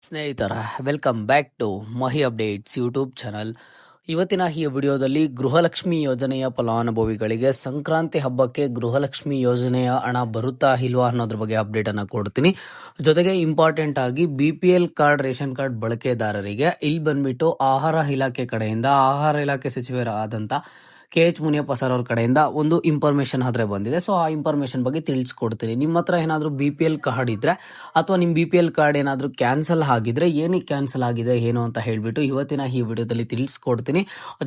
ಸ್ನೇಹಿತರ welcome back to Mahi updates YouTube channel. ಇವತ್ತಿನ ಈ ವಿಡಿಯೋದಲ್ಲಿ ಗೃಹಲಕ್ಷ್ಮಿ ಯೋಜನೆಯ ಫಲಾನುಭವಿಗಳಿಗೆ ಸಂಕ್ರಾಂತಿ ಹಬ್ಬಕ್ಕೆ ಗೃಹಲಕ್ಷ್ಮಿ ಯೋಜನೆಯ ಹಣ ಬರುತ್ತಾ ಇಲ್ವಾ ಅನ್ನೋದ್ರ ಬಗ್ಗೆ ಅಪ್ಡೇಟ್ ಅನ್ನು ಕೊಡ್ತೀನಿ. ಜೊತೆಗೆ ಇಂಪಾರ್ಟೆಂಟ್ ಆಗಿ BPL ಕಾರ್ಡ್, ರೇಷನ್ ಕಾರ್ಡ್ ಬಳಕೆದಾರರಿಗೆ ಇಲ್ಲಿ ಬಂದ್ಬಿಟ್ಟು ಆಹಾರ ಇಲಾಖೆ ಕಡೆಯಿಂದ ಆಹಾರ ಇಲಾಖೆ ಸಚಿವರಾದಂಥ KH ಮುನಿಯಪ್ಪ ಸರ್ ಅವ್ರ ಕಡೆಯಿಂದ ಒಂದು ಇನ್ಫಾರ್ಮೇಶನ್ ಆದ್ರೆ ಬಂದಿದೆ. ಸೊ ಆ ಇನ್ಫಾರ್ಮೇಶನ್ ಬಗ್ಗೆ ತಿಳಿಸ್ಕೊಡ್ತೀನಿ. ನಿಮ್ಮ ಹತ್ರ ಏನಾದರೂ BPL ಕಾರ್ಡ್ ಇದ್ರೆ ಅಥವಾ ನಿಮ್ಮ BPL ಕಾರ್ಡ್ ಏನಾದರೂ ಕ್ಯಾನ್ಸಲ್ ಆಗಿದ್ರೆ ಏನಕ್ಕೆ ಕ್ಯಾನ್ಸಲ್ ಆಗಿದೆ ಏನು ಅಂತ ಹೇಳ್ಬಿಟ್ಟು ಇವತ್ತಿನ ಈ ವಿಡಿಯೋದಲ್ಲಿ ತಿಳಿಸ್ಕೊಡ್ತೀನಿ.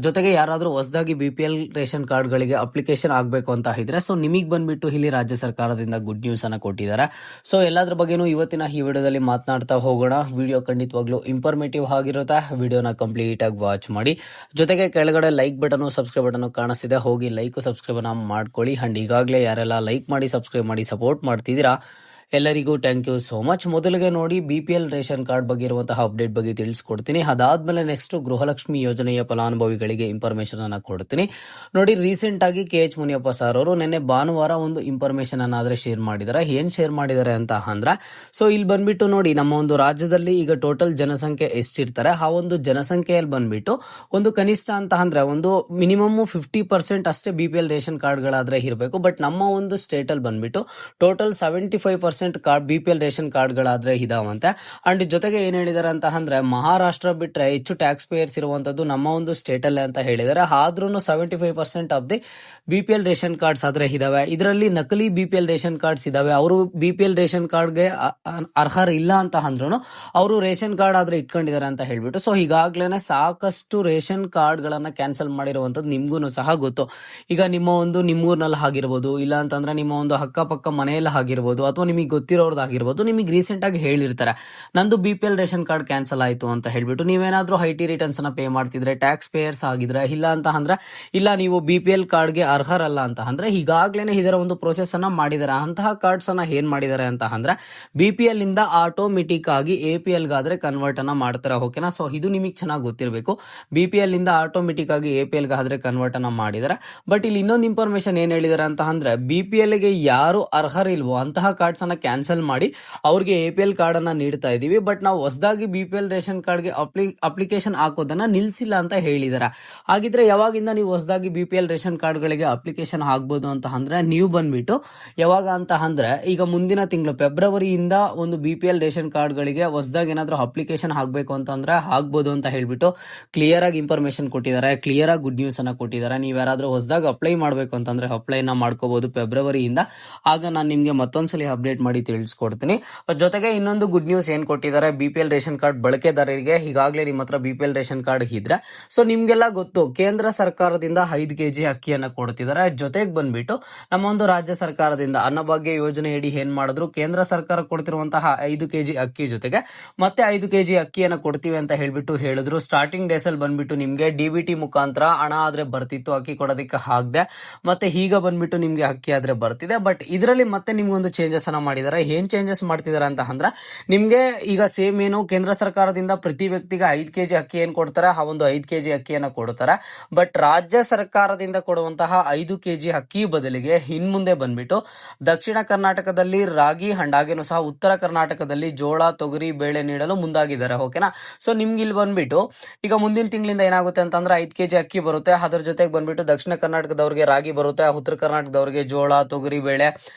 ಜೊತೆಗೆ ಯಾರಾದರೂ ಹೊಸದಾಗಿ BPL ರೇಷನ್ ಕಾರ್ಡ್ಗಳಿಗೆ ಅಪ್ಲಿಕೇಶನ್ ಆಗಬೇಕು ಅಂತ ಇದ್ರೆ ಸೊ ನಿಮಗೆ ಬಂದ್ಬಿಟ್ಟು ಇಲ್ಲಿ ರಾಜ್ಯ ಸರ್ಕಾರದಿಂದ ಗುಡ್ ನ್ಯೂಸ್ ಅನ್ನ ಕೊಟ್ಟಿದ್ದಾರೆ. ಸೊ ಎಲ್ಲದ್ರ ಬಗ್ಗೆನೂ ಇವತ್ತಿನ ಈ ವಿಡಿಯೋದಲ್ಲಿ ಮಾತನಾಡ್ತಾ ಹೋಗೋಣ. ವಿಡಿಯೋ ಖಂಡಿತವಾಗ್ಲೂ ಇನ್ಫಾರ್ಮೇಟಿವ್ ಆಗಿರುತ್ತೆ. ವಿಡಿಯೋನ ಕಂಪ್ಲೀಟ್ ಆಗಿ ವಾಚ್ ಮಾಡಿ. ಜೊತೆಗೆ ಕೆಳಗಡೆ ಲೈಕ್ ಬಟನ್, ಸಬ್ಸ್ಕ್ರೈಬ್ ಬಟನ್ ಕಾಣಿಸ್ತಿದೆ, ಹೋಗಿ ಲೈಕ್ ಸಬ್ಸ್ಕ್ರೈಬ್ ಮಾಡ್ಕೊಳ್ಳಿ. ಅಂಡ್ ಈಗಾಗಲೇ ಯಾರೆಲ್ಲ ಲೈಕ್ ಮಾಡಿ ಸಬ್ಸ್ಕ್ರೈಬ್ ಮಾಡಿ ಸಪೋರ್ಟ್ ಮಾಡ್ತಿದ್ದೀರಾ ಎಲ್ಲರಿಗೂ ಥ್ಯಾಂಕ್ ಯು ಸೋ ಮಚ್. ಮೊದಲಿಗೆ ನೋಡಿ BPL ರೇಷನ್ ಕಾರ್ಡ್ ಬಗ್ಗೆ ಇರುವಂತಹ ಅಪ್ಡೇಟ್ ಬಗ್ಗೆ ತಿಳಿಸ್ಕೊಡ್ತೀನಿ. ಅದಾದ್ಮೇಲೆ ನೆಕ್ಸ್ಟ್ ಗೃಹಲಕ್ಷ್ಮಿ ಯೋಜನೆಯ ಫಲಾನುಭವಿಗಳಿಗೆ ಇನ್ಫಾರ್ಮೇಶನ್ ಅನ್ನ ಕೊಡ್ತೀನಿ. ನೋಡಿ, ರೀಸೆಂಟ್ ಆಗಿ KH ಮುನಿಯಪ್ಪ ಸರ್ ಅವರು ನಿನ್ನೆ ಭಾನುವಾರ ಒಂದು ಇನ್ಫಾರ್ಮೇಶನ್ ಅನ್ನಾದ್ರೆ ಶೇರ್ ಮಾಡಿದ್ದಾರೆ. ಏನ್ ಶೇರ್ ಮಾಡಿದ್ದಾರೆ ಅಂತ ಅಂದ್ರೆ, ಸೊ ಇಲ್ಲಿ ಬಂದ್ಬಿಟ್ಟು ನೋಡಿ, ನಮ್ಮ ಒಂದು ರಾಜ್ಯದಲ್ಲಿ ಈಗ ಟೋಟಲ್ ಜನಸಂಖ್ಯೆ ಎಷ್ಟಿರ್ತಾರೆ ಆ ಒಂದು ಜನಸಂಖ್ಯೆಯಲ್ಲಿ ಬಂದ್ಬಿಟ್ಟು ಒಂದು ಕನಿಷ್ಠ ಅಂತ ಅಂದ್ರೆ ಒಂದು ಮಿನಿಮಮ್ 50% ಅಷ್ಟೇ BPL ರೇಷನ್ ಕಾರ್ಡ್ಗಳಾದ್ರೆ ಇರಬೇಕು. ಬಟ್ ನಮ್ಮ ಒಂದು ಸ್ಟೇಟ್ ಅಲ್ಲಿ ಬಂದ್ಬಿಟ್ಟು ಟೋಟಲ್ 75% BPL ರೇಷನ್ ಕಾರ್ಡ್ಗಳಾದ್ರೆ ಇದಾವಂತೆ. ಅಂಡ್ ಜೊತೆಗೆ ಏನ್ ಹೇಳಿದಾರೆ ಅಂತ ಅಂದ್ರೆ, ಮಹಾರಾಷ್ಟ್ರ ಬಿಟ್ರೆ ಹೆಚ್ಚು ಟ್ಯಾಕ್ಸ್ ಪೇಯರ್ಸ್ ಇರುವಂತದ್ದು ನಮ್ಮ ಒಂದು ಸ್ಟೇಟ್ ಅಲ್ಲಿ ಅಂತ ಹೇಳಿದ್ದಾರೆ. ಆದ್ರೂ 75% of the BPL ration cards ಆದ್ರೆ ಇದಾವೆ. ಇದರಲ್ಲಿ ನಕಲಿ BPL ರೇಷನ್ ಕಾರ್ಡ್ಸ್ ಇದಾವೆ. ಅವರು BPL ರೇಷನ್ ಕಾರ್ಡ್ಗೆ ಅರ್ಹರ ಇಲ್ಲ ಅಂತ ಅಂದ್ರೂ ಅವರು ರೇಷನ್ ಕಾರ್ಡ್ ಆದ್ರೆ ಇಟ್ಕೊಂಡಿದ್ದಾರೆ ಅಂತ ಹೇಳ್ಬಿಟ್ಟು ಸೊ ಈಗಾಗ್ಲೇನೆ ಸಾಕಷ್ಟು ರೇಷನ್ ಕಾರ್ಡ್ ಗಳನ್ನ ಕ್ಯಾನ್ಸಲ್ ಮಾಡಿರುವಂತದ್ದು ನಿಮ್ಗೂ ಸಹ ಗೊತ್ತು. ಈಗ ನಿಮ್ಮ ಒಂದು ನಿಮ್ಮೂರ್ನಲ್ಲಿ ಆಗಿರ್ಬೋದು, ಇಲ್ಲ ಅಂತಂದ್ರೆ ನಿಮ್ಮ ಒಂದು ಅಕ್ಕಪಕ್ಕ ಮನೆಯಲ್ಲಿ ಆಗಿರ್ಬೋದು, ಅಥವಾ ನಿಮಗೆ ಗೊತ್ತಿರೋರ್ದಾಗಿರ್ಬೋದು, ನಿಮಗೆ ರೀಸೆಂಟ್ ಆಗಿ ಹೇಳಿರ್ತಾರೆ ನಂದು BPL ರೇಷನ್ ಕಾರ್ಡ್ ಕ್ಯಾನ್ಸಲ್ ಆಯ್ತು ಅಂತ ಹೇಳ್ಬಿಟ್ಟು. ನೀವೇನಾದ್ರೂ IT ರಿಟರ್ನ್ಸ್ ಅನ್ನ ಪೇ ಮಾಡ್ತಿದ್ರೆ, ಟ್ಯಾಕ್ಸ್ ಪೇಯರ್ಸ್ ಆಗಿದ್ರೆ, ಇಲ್ಲ ಅಂತ ಅಂದ್ರೆ ಇಲ್ಲ ನೀವು BPL ಕಾರ್ಡ್ಗೆ ಅರ್ಹರಲ್ಲ ಅಂತ ಅಂದ್ರೆ ಈಗಾಗ್ಲೇನೆ ಇದರ ಒಂದು ಪ್ರೋಸೆಸ್ ಅನ್ನ ಮಾಡಿದ್ದಾರೆ. ಅಂತಹ ಕಾರ್ಡ್ಸ್ ಅನ್ನ ಏನ್ ಮಾಡಿದ್ದಾರೆ ಅಂತ ಅಂದ್ರೆ BPL ಇಂದ ಆಟೋಮೆಟಿಕ್ ಆಗಿ APL ಗಾದ್ರೆ ಕನ್ವರ್ಟ್ ಅನ್ನ ಮಾಡ್ತಾರೆ. ಓಕೆನಾ? ಸೊ ಇದು ನಿಮಗೆ ಚೆನ್ನಾಗಿ ಗೊತ್ತಿರಬೇಕು. BPL ಇಂದ ಆಟೋಮೆಟಿಕ್ ಆಗಿ APL ಗಾದ್ರೆ ಕನ್ವರ್ಟ್ ಅನ್ನ ಮಾಡಿದ್ದಾರೆ. ಬಟ್ ಇಲ್ಲಿ ಇನ್ನೊಂದು ಇನ್ಫಾರ್ಮೇಶನ್ ಏನ್ ಹೇಳಿದ್ದಾರೆ ಅಂತ ಅಂದ್ರೆ, BPL ಗೆ ಯಾರು ಅರ್ಹರಿಲ್ವೋ ಅಂತಹ ಕಾರ್ಡ್ಸ್ ಅನ್ನ ಕ್ಯಾನ್ಸಲ್ ಮಾಡಿ ಅವ್ರಿಗೆ APL ಕಾರ್ಡ್ ಅನ್ನ ನೀಡ್ತಾ ಇದೀವಿ. ಬಟ್ ನಾವು ಹೊಸದಾಗಿ BPL ರೇಷನ್ ಕಾರ್ಡ್ಗೆ ಅಪ್ಲಿಕೇಶನ್ ಹಾಕೋದನ್ನ ನಿಲ್ಸಿಲ್ಲ ಅಂತ ಹೇಳಿದಾರೆ. ಹಾಗಿದ್ರೆ ಯಾವಾಗಿಂದ ನೀವು ಹೊಸದಾಗಿ BPL ರೇಷನ್ ಕಾರ್ಡ್ಗಳಿಗೆ ಅಪ್ಲಿಕೇಶನ್ ಆಗ್ಬೋದು ಅಂತ ಅಂದ್ರೆ, ನೀವು ಬಂದ್ಬಿಟ್ಟು ಯಾವಾಗ ಅಂತ ಅಂದ್ರೆ ಈಗ ಮುಂದಿನ ತಿಂಗಳು ಫೆಬ್ರವರಿಯಿಂದ ಒಂದು BPL ರೇಷನ್ ಕಾರ್ಡ್ಗಳಿಗೆ ಹೊಸದಾಗಿ ಏನಾದರೂ ಅಪ್ಲಿಕೇಶನ್ ಆಗಬೇಕು ಅಂತಂದ್ರೆ ಆಗ್ಬೋದು ಅಂತ ಹೇಳ್ಬಿಟ್ಟು ಕ್ಲಿಯರ್ ಆಗಿ ಇನ್ಫಾರ್ಮೇಶನ್ ಕೊಟ್ಟಿದ್ದಾರೆ. ಕ್ಲಿಯರ್ ಆಗಿ ಗುಡ್ ನ್ಯೂಸ್ ಅನ್ನ ಕೊಟ್ಟಿದ್ದಾರೆ. ನೀವು ಯಾರಾದ್ರೂ ಹೊಸದಾಗಿ ಅಪ್ಲೈ ಮಾಡಬೇಕು ಅಂತಂದ್ರೆ ಅಪ್ಲೈನ ಮಾಡ್ಕೋಬಹುದು ಫೆಬ್ರವರಿಯಿಂದ. ಆಗ ನಾನು ನಿಮ್ಗೆ ಮತ್ತೊಂದ್ಸಲಿ ಅಪ್ಡೇಟ್ ಮಾಡಿ ತಿಳಿಸ್ಕೊಡ್ತೀನಿ. ಜೊತೆಗೆ ಇನ್ನೊಂದು ಗುಡ್ ನ್ಯೂಸ್ ಏನ್ ಕೊಟ್ಟಿದ್ದಾರೆ, BPL ರೇಷನ್ ಕಾರ್ಡ್ ಬಳಕೆದಾರರಿಗೆ ಈಗಾಗಲೇ ನಿಮ್ಮ ಹತ್ರ BPL ರೇಷನ್ ಕಾರ್ಡ್ ಇದ್ರೆ ಸೊ ನಿಮ್ಗೆಲ್ಲ ಗೊತ್ತು, ಕೇಂದ್ರ ಸರ್ಕಾರದಿಂದ 5 kg ಅಕ್ಕಿಯನ್ನ ಕೊಡ್ತಿದ್ದಾರೆ. ಜೊತೆಗೆ ಬಂದ್ಬಿಟ್ಟು ನಮ್ಮ ಒಂದು ರಾಜ್ಯ ಸರ್ಕಾರದಿಂದ ಅನ್ನಭಾಗ್ಯ ಯೋಜನೆ ಅಡಿ ಏನ್ ಮಾಡಿದ್ರು, ಕೇಂದ್ರ ಸರ್ಕಾರ ಕೊಡ್ತಿರುವಂತಹ 5 kg ಅಕ್ಕಿ ಜೊತೆಗೆ ಮತ್ತೆ 5 kg ಅಕ್ಕಿಯನ್ನ ಕೊಡ್ತೀವಿ ಅಂತ ಹೇಳ್ಬಿಟ್ಟು ಹೇಳಿದ್ರು. ಸ್ಟಾರ್ಟಿಂಗ್ ಡೇಸ್ ಅಲ್ಲಿ ಬಂದ್ಬಿಟ್ಟು ನಿಮ್ಗೆ DBT ಮುಖಾಂತರ ಹಣ ಆದ್ರೆ ಬರ್ತಿತ್ತು, ಅಕ್ಕಿ ಕೊಡೋದಕ್ಕೆ ಆಗದೆ. ಮತ್ತೆ ಈಗ ಬಂದ್ಬಿಟ್ಟು ನಿಮ್ಗೆ ಅಕ್ಕಿ ಆದ್ರೆ ಬರ್ತಿದೆ. ಬಟ್ ಇದರಲ್ಲಿ ಮತ್ತೆ ನಿಮ್ಗೊಂದು ಚೇಂಜಸ್ ಅನ್ನ ಮಾಡಿದ್ದಾರೆ. ಏನ್ ಚೇಂಜಸ್ ಮಾಡ್ತಿದ್ದಾರೆ ಅಂತ ಅಂದ್ರೆ, ನಿಮ್ಗೆ ಈಗ ಸೇಮ್ ಏನು ಕೇಂದ್ರ ಸರ್ಕಾರದಿಂದ ಪ್ರತಿ ವ್ಯಕ್ತಿಗೆ 5 kg ಅಕ್ಕಿ ಏನ್ ಕೊಡ್ತಾರೆ ಆ ಒಂದು 5 kg ಅಕ್ಕಿಯನ್ನ ಕೊಡ್ತಾರೆ. ಬಟ್ ರಾಜ್ಯ ಸರ್ಕಾರದಿಂದ ಕೊಡುವಂತಹ 5 kg ಅಕ್ಕಿ ಬದಲಿಗೆ ಇನ್ ಮುಂದೆ ಬಂದ್ಬಿಟ್ಟು ದಕ್ಷಿಣ ಕರ್ನಾಟಕದಲ್ಲಿ ರಾಗಿ ಅಂಡ್ ಹಾಗೇನು ಸಹ ಉತ್ತರ ಕರ್ನಾಟಕದಲ್ಲಿ ಜೋಳ, ತೊಗರಿ, ಬೇಳೆ ನೀಡಲು ಮುಂದಾಗಿದ್ದಾರೆ. ಓಕೆನಾ? ಸೊ ನಿಮ್ಗೆ ಇಲ್ಲಿ ಬಂದ್ಬಿಟ್ಟು ಈಗ ಮುಂದಿನ ತಿಂಗಳಿಂದ ಏನಾಗುತ್ತೆ ಅಂತಂದ್ರೆ 5 kg ಅಕ್ಕಿ ಬರುತ್ತೆ. ಅದ್ರ ಜೊತೆಗೆ ಬಂದ್ಬಿಟ್ಟು ದಕ್ಷಿಣ ಕರ್ನಾಟಕದವ್ರಿಗೆ ರಾಗಿ ಬರುತ್ತೆ, ಉತ್ತರ ಕರ್ನಾಟಕದವ್ರಿಗೆ ಜೋಳ, ತೊಗರಿ, ಬೇಳೆ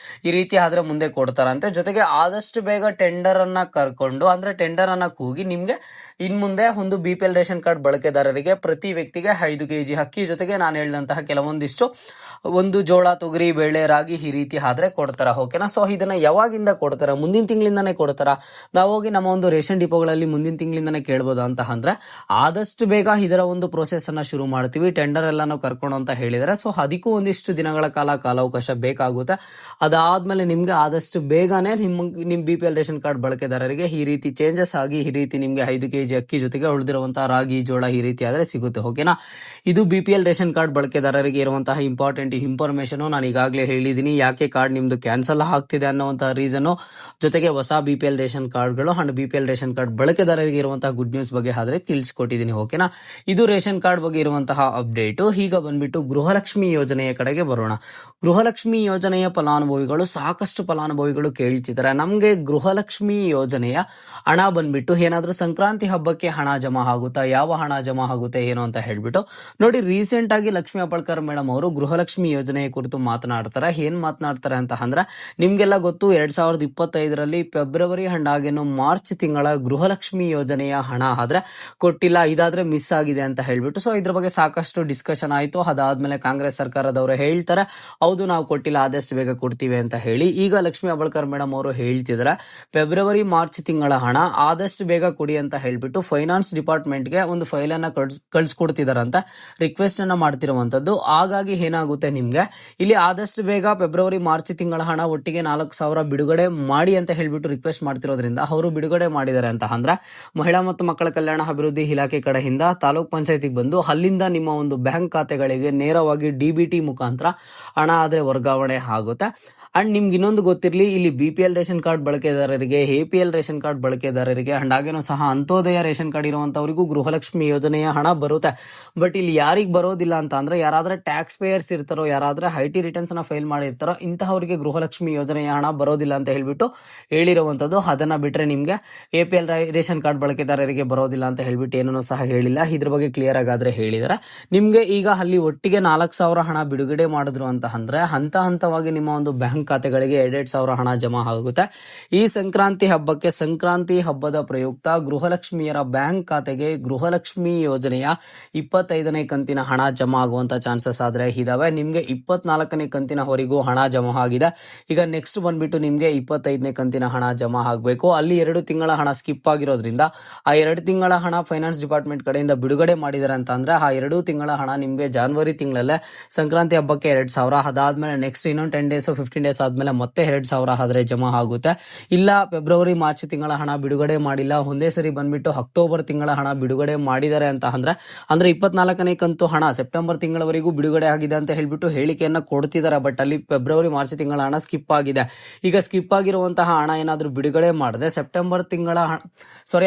ಈ ರೀತಿ ಆದ್ರೆ ಮುಂದೆ ಕೊಡ್ತಾರಂತೆ. ಜೊತೆಗೆ ಆದಷ್ಟು ಬೇಗ ಟೆಂಡರ್ ಅನ್ನ ಕರ್ಕೊಂಡು ಅಂದ್ರೆ ಟೆಂಡರ್ ಅನ್ನ ಕೂಗಿ ನಿಮ್ಗೆ ಇನ್ ಮುಂದೆ ಒಂದು BPL ರೇಷನ್ ಕಾರ್ಡ್ ಬಳಕೆದಾರರಿಗೆ ಪ್ರತಿ ವ್ಯಕ್ತಿಗೆ 5 kg ಅಕ್ಕಿ ಜೊತೆಗೆ ನಾನು ಹೇಳಿದಂತಹ ಕೆಲವೊಂದಿಷ್ಟು ಒಂದು ಜೋಳ, ತೊಗರಿ, ಬೇಳೆ, ರಾಗಿ ಈ ರೀತಿ ಆದ್ರೆ ಕೊಡ್ತಾರ. ಓಕೆನಾ? ಸೊ ಇದನ್ನ ಯಾವಾಗಿಂದ ಕೊಡ್ತಾರ? ಮುಂದಿನ ತಿಂಗಳಿಂದಾನೇ ಕೊಡ್ತಾರ. ನಾವು ಹೋಗಿ ನಮ್ಮ ಒಂದು ರೇಷನ್ ಡಿಪೋಗಳಲ್ಲಿ ಮುಂದಿನ ತಿಂಗಳಿಂದಾನೇ ಕೇಳ್ಬೋದು ಅಂತ ಅಂದ್ರೆ ಆದಷ್ಟು ಬೇಗ ಇದರ ಒಂದು ಪ್ರೋಸೆಸ್ ಅನ್ನ ಶುರು ಮಾಡ್ತೀವಿ, ಟೆಂಡರ್ ಎಲ್ಲ ನಾವು ಕರ್ಕೊಂಡು ಅಂತ ಹೇಳಿದರೆ. ಸೊ ಅದಕ್ಕೂ ಒಂದಿಷ್ಟು ದಿನಗಳ ಕಾಲಾವಕಾಶ ಬೇಕಾಗುತ್ತೆ. ಅದಾದ್ಮೇಲೆ ನಿಮ್ಗೆ ಆದಷ್ಟು ಬೇಗನೆ ನಿಮ್ BPL ರೇಷನ್ ಕಾರ್ಡ್ ಬಳಕೆದಾರರಿಗೆ ಈ ರೀತಿ ಚೇಂಜಸ್ ಆಗಿ ಈ ರೀತಿ ನಿಮ್ಗೆ 5 kg ಅಕ್ಕಿ ಜೊತೆಗೆ ಉಳಿದಿರುವಂತಹ ರಾಗಿ, ಜೋಳ ಈ ರೀತಿ ಆದ್ರೆ ಸಿಗುತ್ತೆ. ಓಕೆನಾ? ಇದು BPL ರೇಷನ್ ಕಾರ್ಡ್ ಬಳಕೆದಾರರಿಗೆ ಇರುವಂತಹ ಇಂಪಾರ್ಟೆಂಟ್ ಇನ್ಫಾರ್ಮೇಶನ್. ನಾನು ಈಗಾಗಲೇ ಹೇಳಿದ್ದೀನಿ ಯಾಕೆ ಕಾರ್ಡ್ ನಿಮ್ದು ಕ್ಯಾನ್ಸಲ್ ಆಗ್ತಿದೆ ಅನ್ನುವಂತಹ ರೀಸನ್, ಜೊತೆಗೆ ಹೊಸ BPL ರೇಷನ್ ಕಾರ್ಡ್ಗಳು ಅಂಡ್ BPL ರೇಷನ್ ಕಾರ್ಡ್ ಬಳಕೆದಾರರಿಗೆ ಇರುವಂತಹ ಗುಡ್ ನ್ಯೂಸ್ ಬಗ್ಗೆ ಆದ್ರೆ ತಿಳಿಸ್ಕೊಟ್ಟಿದ್ದೀನಿ. ಓಕೆನಾ? ಇದು ರೇಷನ್ ಕಾರ್ಡ್ ಬಗ್ಗೆ ಇರುವಂತಹ ಅಪ್ಡೇಟ್. ಈಗ ಬಂದ್ಬಿಟ್ಟು ಗೃಹಲಕ್ಷ್ಮಿ ಯೋಜನೆಯ ಕಡೆಗೆ ಬರೋಣ. ಗೃಹಲಕ್ಷ್ಮಿ ಯೋಜನೆಯ ಫಲಾನುಭವಿಗಳು ಸಾಕಷ್ಟು ಫಲಾನುಭವಿಗಳು ಒಬ್ರು ಕೇಳ್ತಿದ್ದಾರೆ, ನಮ್ಗೆ ಗೃಹಲಕ್ಷ್ಮಿ ಯೋಜನೆಯ ಹಣ ಬಂದ್ಬಿಟ್ಟು ಏನಾದ್ರೂ ಸಂಕ್ರಾಂತಿ ಹಬ್ಬಕ್ಕೆ ಹಣ ಜಮಾ ಆಗುತ್ತಾ, ಯಾವ ಹಣ ಜಮಾ ಆಗುತ್ತೆ ಏನು ಅಂತ ಹೇಳ್ಬಿಟ್ಟು. ನೋಡಿ, ರೀಸೆಂಟ್ ಆಗಿ ಲಕ್ಷ್ಮೀ ಹೆಬ್ಬಾಳ್ಕರ್ ಮೇಡಮ್ ಅವರು ಗೃಹಲಕ್ಷ್ಮಿ ಯೋಜನೆಯ ಕುರಿತು ಮಾತನಾಡ್ತಾರೆ. ಏನ್ ಮಾತನಾಡ್ತಾರೆ ಅಂತ ಅಂದ್ರೆ, ನಿಮ್ಗೆಲ್ಲ ಗೊತ್ತು 2025ರಲ್ಲಿ ಫೆಬ್ರವರಿ ಹಾಗೇನು ಮಾರ್ಚ್ ತಿಂಗಳ ಗೃಹಲಕ್ಷ್ಮಿ ಯೋಜನೆಯ ಹಣ ಆದ್ರೆ ಕೊಟ್ಟಿಲ್ಲ, ಇದಾದ್ರೆ ಮಿಸ್ ಆಗಿದೆ ಅಂತ ಹೇಳ್ಬಿಟ್ಟು. ಸೊ ಇದ್ರ ಬಗ್ಗೆ ಸಾಕಷ್ಟು ಡಿಸ್ಕಷನ್ ಆಯ್ತು. ಅದಾದ್ಮೇಲೆ ಕಾಂಗ್ರೆಸ್ ಸರ್ಕಾರದವರು ಹೇಳ್ತಾರೆ, ಹೌದು ನಾವು ಕೊಟ್ಟಿಲ್ಲ, ಆದಷ್ಟು ಬೇಗ ಕೊಡ್ತೀವಿ ಅಂತ ಹೇಳಿ. ಈಗ ಲಕ್ಷ್ಮೀ ಹೆಬ್ಬಾಳ್ಕರ್ ಮೇಡಮ್ ಅವರು ಹೇಳ್ತಿದ್ದಾರೆ, ಫೆಬ್ರವರಿ ಮಾರ್ಚ್ ತಿಂಗಳ ಹಣ ಆದಷ್ಟು ಬೇಗ ಕೊಡಿ ಅಂತ ಹೇಳ್ಬಿಟ್ಟು ಫೈನಾನ್ಸ್ ಡಿಪಾರ್ಟ್ಮೆಂಟ್ಗೆ ಒಂದು ಫೈಲ್ ಅನ್ನ ಕಳ್ಸಿಕೊಡ್ತಿದಾರೆ ಅಂತ ರಿಕ್ವೆಸ್ಟ್ ಅನ್ನ ಮಾಡ್ತಿರುವಂತದ್ದು. ಹಾಗಾಗಿ ಏನಾಗುತ್ತೆ ನಿಮ್ಗೆ ಇಲ್ಲಿ ಆದಷ್ಟು ಬೇಗ ಫೆಬ್ರವರಿ ಮಾರ್ಚ್ ತಿಂಗಳ ಹಣ ಒಟ್ಟಿಗೆ 4,000 ಬಿಡುಗಡೆ ಮಾಡಿ ಅಂತ ಹೇಳ್ಬಿಟ್ಟು ರಿಕ್ವೆಸ್ಟ್ ಮಾಡ್ತಿರೋದ್ರಿಂದ ಅವರು ಬಿಡುಗಡೆ ಮಾಡಿದ್ದಾರೆ ಅಂತ ಅಂದ್ರೆ ಮಹಿಳಾ ಮತ್ತು ಮಕ್ಕಳ ಕಲ್ಯಾಣ ಅಭಿವೃದ್ಧಿ ಇಲಾಖೆ ಕಡೆಯಿಂದ ತಾಲೂಕ್ ಪಂಚಾಯತಿಗೆ ಬಂದು ಅಲ್ಲಿಂದ ನಿಮ್ಮ ಒಂದು ಬ್ಯಾಂಕ್ ಖಾತೆಗಳಿಗೆ ನೇರವಾಗಿ DBT ಮುಖಾಂತರ ಹಣ ಆದ್ರೆ ವರ್ಗಾವಣೆ ಆಗುತ್ತೆ. ಅಂಡ್ ನಿಮ್ಗೆ ಇನ್ನೊಂದು ಗೊತ್ತಿರಲಿ, ಇಲ್ಲಿ BPL ರೇಷನ್ ಕಾರ್ಡ್ ಬಳಕೆದಾರರಿಗೆ, APL ರೇಷನ್ ಕಾರ್ಡ್ ಬಳಕೆದಾರರಿಗೆ ಅಂಡ್ ಹಾಗೇನೂ ಸಹ ಅಂತ್ಯೋದಯ ರೇಷನ್ ಕಾರ್ಡ್ ಇರುವಂತವರಿಗೂ ಗೃಹಲಕ್ಷ್ಮಿ ಯೋಜನೆಯ ಹಣ ಬರುತ್ತೆ. ಬಟ್ ಇಲ್ಲಿ ಯಾರಿಗೆ ಬರೋದಿಲ್ಲ ಅಂತ ಅಂದ್ರೆ, ಯಾರಾದ್ರೆ ಟ್ಯಾಕ್ಸ್ ಪೇಯರ್ಸ್ ಇರ್ತಾರೋ, ಯಾರಾದ್ರೆ IT ರಿಟರ್ನ್ಸ್ ನ ಫೈಲ್ ಮಾಡಿರ್ತಾರೋ ಇಂತಹವರಿಗೆ ಗೃಹಲಕ್ಷ್ಮಿ ಯೋಜನೆಯ ಹಣ ಬರೋದಿಲ್ಲ ಅಂತ ಹೇಳ್ಬಿಟ್ಟು ಹೇಳಿರುವಂತದ್ದು. ಅದನ್ನ ಬಿಟ್ರೆ ನಿಮ್ಗೆ APL ರೇಷನ್ ಕಾರ್ಡ್ ಬಳಕೆದಾರರಿಗೆ ಬರೋದಿಲ್ಲ ಅಂತ ಹೇಳ್ಬಿಟ್ಟು ಏನೂ ಸಹ ಹೇಳಿಲ್ಲ. ಇದ್ರ ಬಗ್ಗೆ ಕ್ಲಿಯರ್ ಆಗಾದ್ರೆ ಹೇಳಿದಾರೆ. ನಿಮ್ಗೆ ಈಗ ಅಲ್ಲಿ ಒಟ್ಟಿಗೆ 4,000 ಹಣ ಬಿಡುಗಡೆ ಮಾಡಿದ್ರು ಅಂತ ಅಂದ್ರೆ ಹಂತ ಹಂತವಾಗಿ ನಿಮ್ಮ ಒಂದು ಬ್ಯಾಂಕ್ ಖಾತೆಗಳಿಗೆ 2,000 ಹಣ ಜಮಾ ಆಗುತ್ತೆ. ಈ ಸಂಕ್ರಾಂತಿ ಹಬ್ಬಕ್ಕೆ, ಸಂಕ್ರಾಂತಿ ಹಬ್ಬದ ಪ್ರಯುಕ್ತ ಗೃಹಲಕ್ಷ್ಮಿಯರ ಬ್ಯಾಂಕ್ ಖಾತೆಗೆ ಗೃಹಲಕ್ಷ್ಮಿ ಯೋಜನೆಯ 25ನೇ ಕಂತಿನ ಹಣ ಜಮಾ ಆಗುವಂತ ಚಾನ್ಸಸ್ ಆದ್ರೆ ಇದಾವೆ. ನಿಮ್ಗೆ 24ನೇ ಕಂತಿನವರೆಗೂ ಹಣ ಜಮಾ ಆಗಿದೆ. ಈಗ ನೆಕ್ಸ್ಟ್ ಬಂದ್ಬಿಟ್ಟು ನಿಮ್ಗೆ 25ನೇ ಕಂತಿನ ಹಣ ಜಮಾ ಆಗಬೇಕು. ಅಲ್ಲಿ 2 ತಿಂಗಳ ಹಣ ಸ್ಕಿಪ್ ಆಗಿರೋದ್ರಿಂದ ಆ 2 ತಿಂಗಳ ಹಣ ಫೈನಾನ್ಸ್ ಡಿಪಾರ್ಟ್ಮೆಂಟ್ ಕಡೆಯಿಂದ ಬಿಡುಗಡೆ ಮಾಡಿದಾರೆ ಅಂತ ಅಂದ್ರೆ ಆ 2 ತಿಂಗಳ ಹಣ ನಿಮ್ಗೆ ಜನವರಿ ತಿಂಗಳಲ್ಲೇ ಸಂಕ್ರಾಂತಿ ಹಬ್ಬಕ್ಕೆ 2,000, ಅದಾದ್ಮೇಲೆ ನೆಕ್ಸ್ಟ್ ಇನ್ನೊಂದು 10 ಡೇಸ್ 15 ಡೇಸ್ ಆದ್ಮೇಲೆ ಮತ್ತೆ 2,000 ಆದ್ರೆ ಜಮಾ ಆಗುತ್ತೆ. ಇಲ್ಲ ಫೆಬ್ರವರಿ ಮಾರ್ಚ್ ತಿಂಗಳ ಹಣ ಬಿಡುಗಡೆ ಮಾಡಿಲ್ಲ, ಒಂದೇ ಸರಿ ಬಂದ್ಬಿಟ್ಟು ಅಕ್ಟೋಬರ್ ತಿಂಗಳ ಹಣ ಬಿಡುಗಡೆ ಮಾಡಿದ್ದಾರೆ ಅಂತ ಅಂದ್ರೆ 24ನೇ ಕಂತು ಹಣ ಸೆಪ್ಟೆಂಬರ್ ತಿಂಗಳವರೆಗೂ ಬಿಡುಗಡೆ ಆಗಿದೆ ಅಂತ ಹೇಳ್ಬಿಟ್ಟು ಹೇಳಿಕೆಯನ್ನ ಕೊಡ್ತಿದ್ದಾರೆ. ಬಟ್ ಅಲ್ಲಿ ಫೆಬ್ರವರಿ ಮಾರ್ಚ್ ತಿಂಗಳ ಹಣ ಸ್ಕಿಪ್ ಆಗಿದೆ. ಈಗ ಸ್ಕಿಪ್ ಆಗಿರುವಂತಹ ಹಣ ಏನಾದ್ರೂ ಬಿಡುಗಡೆ ಮಾಡದೆ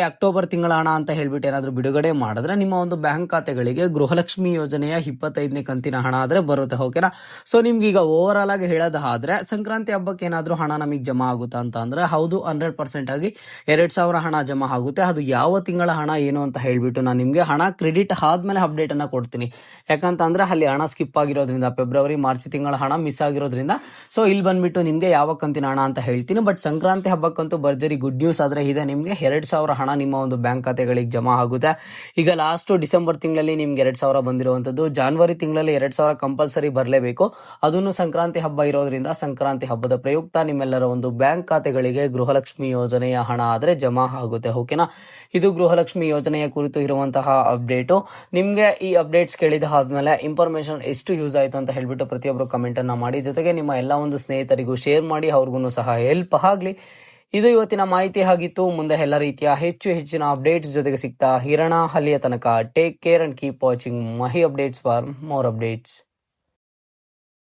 ಅಕ್ಟೋಬರ್ ತಿಂಗಳ ಹಣ ಅಂತ ಹೇಳ್ಬಿಟ್ಟು ಏನಾದ್ರೂ ಬಿಡುಗಡೆ ಮಾಡಿದ್ರೆ ನಿಮ್ಮ ಒಂದು ಬ್ಯಾಂಕ್ ಖಾತೆಗಳಿಗೆ ಗೃಹಲಕ್ಷ್ಮಿ ಯೋಜನೆಯ 25ನೇ ಕಂತಿನ ಹಣ ಆದ್ರೆ ಬರುತ್ತೆ. ಓಕೆನಾ? ಸೊ ನಿಮ್ಗೆ ಈಗ ಓವರ್ ಆಲ್ ಆಗಿ ಹೇಳೋದಾದ್ರೆ ಸಂಕ್ರಾಂತಿ ಹಬ್ಬಕ್ಕೆ ಏನಾದ್ರೂ ಹಣ ನಮಗೆ ಜಮಾ ಆಗುತ್ತಾ ಅಂತ ಅಂದ್ರೆ ಹೌದು, 100% ಆಗಿ 2,000 ಹಣ ಜಮಾ ಆಗುತ್ತೆ. ಅದು ಯಾವ ತಿಂಗಳ ಹಣ ಏನು ಅಂತ ಹೇಳ್ಬಿಟ್ಟು ನಾನು ನಿಮ್ಗೆ ಹಣ ಕ್ರೆಡಿಟ್ ಆದ್ಮೇಲೆ ಅಪ್ಡೇಟ್ ಅನ್ನ ಕೊಡ್ತೀನಿ. ಯಾಕಂತ ಅಂದ್ರೆ ಅಲ್ಲಿ ಹಣ ಸ್ಕಿಪ್ ಆಗಿರೋದ್ರಿಂದ, ಫೆಬ್ರವರಿ ಮಾರ್ಚ್ ತಿಂಗಳ ಹಣ ಮಿಸ್ ಆಗಿರೋದ್ರಿಂದ ಸೊ ಇಲ್ಲಿ ಬಂದ್ಬಿಟ್ಟು ನಿಮ್ಗೆ ಯಾವ ಕಂತಿನ ಹಣ ಅಂತ ಹೇಳ್ತೀನಿ. ಬಟ್ ಸಂಕ್ರಾಂತಿ ಹಬ್ಬಕ್ಕಂತೂ ಭರ್ಜರಿ ಗುಡ್ ನ್ಯೂಸ್ ಆದ್ರೆ ಇದೆ, ನಿಮ್ಗೆ 2,000 ಹಣ ನಿಮ್ಮ ಒಂದು ಬ್ಯಾಂಕ್ ಖಾತೆಗಳಿಗೆ ಜಮಾ ಆಗುತ್ತೆ. ಈಗ ಲಾಸ್ಟ್ ಡಿಸೆಂಬರ್ ತಿಂಗಳಲ್ಲಿ ನಿಮ್ಗೆ 2,000 ಬಂದಿರುವಂತದ್ದು, ಜನವರಿ ತಿಂಗಳಲ್ಲಿ 2,000 ಕಂಪಲ್ಸರಿ ಬರಲೇಬೇಕು. ಅದನ್ನು ಸಂಕ್ರಾಂತಿ ಹಬ್ಬ ಇರೋದ್ರಿಂದ ಸಂಕ್ರಾಂತಿ ಹಬ್ಬದ ಪ್ರಯುಕ್ತ ನಿಮ್ಮೆಲ್ಲರ ಒಂದು ಬ್ಯಾಂಕ್ ಖಾತೆಗಳಿಗೆ ಗೃಹಲಕ್ಷ್ಮಿ ಯೋಜನೆಯ ಹಣ ಆದ್ರೆ ಜಮಾ ಆಗುತ್ತೆ. ಓಕೆನಾ? ಇದು ಗೃಹಲಕ್ಷ್ಮಿ ಯೋಜನೆಯ ಕುರಿತು ಇರುವಂತಹ ಅಪ್ಡೇಟು. ನಿಮ್ಗೆ ಈ ಅಪ್ಡೇಟ್ಸ್ ಕೇಳಿದ ಆದ್ಮೇಲೆ ಇನ್ಫಾರ್ಮೇಶನ್ ಎಷ್ಟು ಯೂಸ್ ಆಯ್ತು ಅಂತ ಹೇಳ್ಬಿಟ್ಟು ಪ್ರತಿಯೊಬ್ಬರು ಕಮೆಂಟ್ ಅನ್ನ ಮಾಡಿ, ಜೊತೆಗೆ ನಿಮ್ಮ ಎಲ್ಲ ಒಂದು ಸ್ನೇಹಿತರಿಗೂ ಶೇರ್ ಮಾಡಿ, ಅವ್ರಿಗೂ ಸಹ ಹೆಲ್ಪ್ ಆಗ್ಲಿ. ಇದು ಇವತ್ತಿನ ಮಾಹಿತಿ ಆಗಿತ್ತು. ಮುಂದೆ ಎಲ್ಲ ರೀತಿಯ ಹೆಚ್ಚಿನ ಅಪ್ಡೇಟ್ಸ್ ಜೊತೆಗೆ ಸಿಗ್ತಾ ಇರೋಣ. ಅಲ್ಲಿಯ ತನಕ take care and keep watching Mahi updates for more updates.